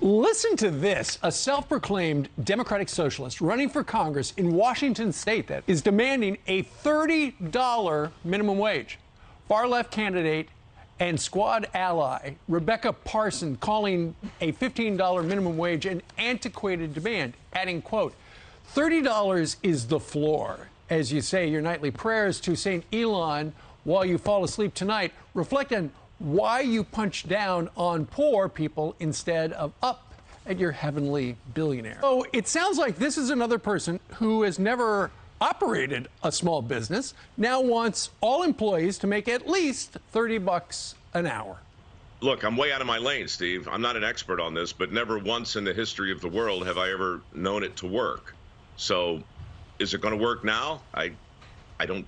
Listen to this. A self-proclaimed Democratic Socialist running for Congress in Washington state that is demanding a $30 minimum wage. Far-left candidate and squad ally Rebecca Parson calling a $15 minimum wage an antiquated demand, adding, quote, $30 is the floor. As you say your nightly prayers to St. Elon while you fall asleep tonight, reflect on why you punch down on poor people instead of up at your heavenly billionaire. So it sounds like this is another person who has never operated a small business, now wants all employees to make at least $30 an hour. Look, I'm way out of my lane, Steve. I'm not an expert on this, but never once in the history of the world have I ever known it to work. So is it going to work now? I don't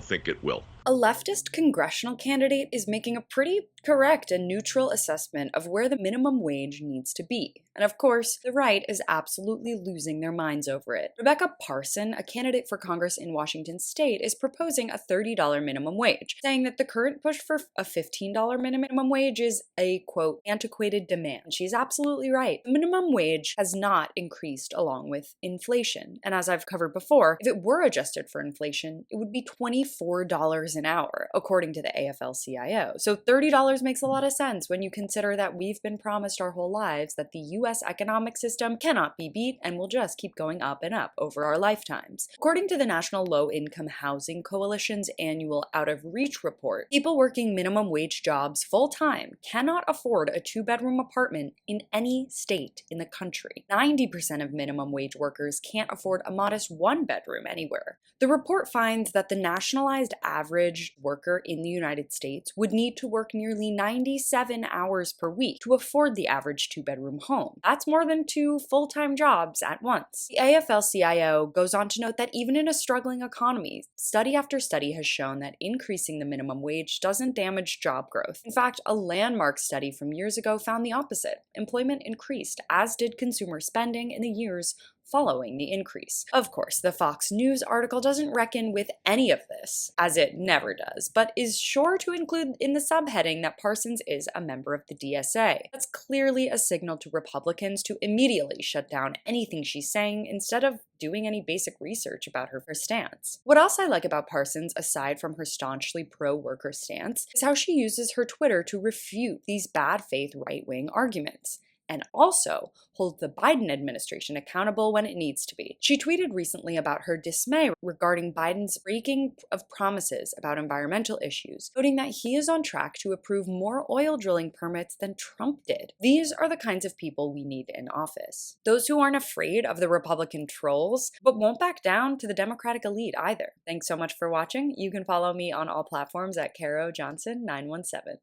think it will. A leftist congressional candidate is making a pretty correct and neutral assessment of where the minimum wage needs to be. And of course, the right is absolutely losing their minds over it. Rebecca Parson, a candidate for Congress in Washington state, is proposing a $30 minimum wage, saying that the current push for a $15 minimum wage is a, quote, antiquated demand. She's absolutely right. The minimum wage has not increased along with inflation. And as I've covered before, if it were adjusted for inflation, it would be $24 an hour, according to the AFL-CIO. So $30 makes a lot of sense when you consider that we've been promised our whole lives that the US economic system cannot be beat and will just keep going up and up over our lifetimes. According to the National Low-Income Housing Coalition's annual Out of Reach report, people working minimum wage jobs full-time cannot afford a two-bedroom apartment in any state in the country. 90% of minimum wage workers can't afford a modest one-bedroom anywhere. The report finds that the nationalized average worker in the United States would need to work nearly 97 hours per week to afford the average two-bedroom home. That's more than 2 full-time jobs at once. The AFL-CIO goes on to note that even in a struggling economy, study after study has shown that increasing the minimum wage doesn't damage job growth. In fact, a landmark study from years ago found the opposite. Employment increased, as did consumer spending in the years following the increase. Of course, the Fox News article doesn't reckon with any of this, as it never does, but is sure to include in the subheading that Parsons is a member of the DSA. That's clearly a signal to Republicans to immediately shut down anything she's saying instead of doing any basic research about her stance. What else I like about Parsons, aside from her staunchly pro-worker stance, is how she uses her Twitter to refute these bad faith right-wing arguments, and also hold the Biden administration accountable when it needs to be. She tweeted recently about her dismay regarding Biden's breaking of promises about environmental issues, noting that he is on track to approve more oil drilling permits than Trump did. These are the kinds of people we need in office. Those who aren't afraid of the Republican trolls, but won't back down to the Democratic elite either. Thanks so much for watching. You can follow me on all platforms at Caro Johnson 917.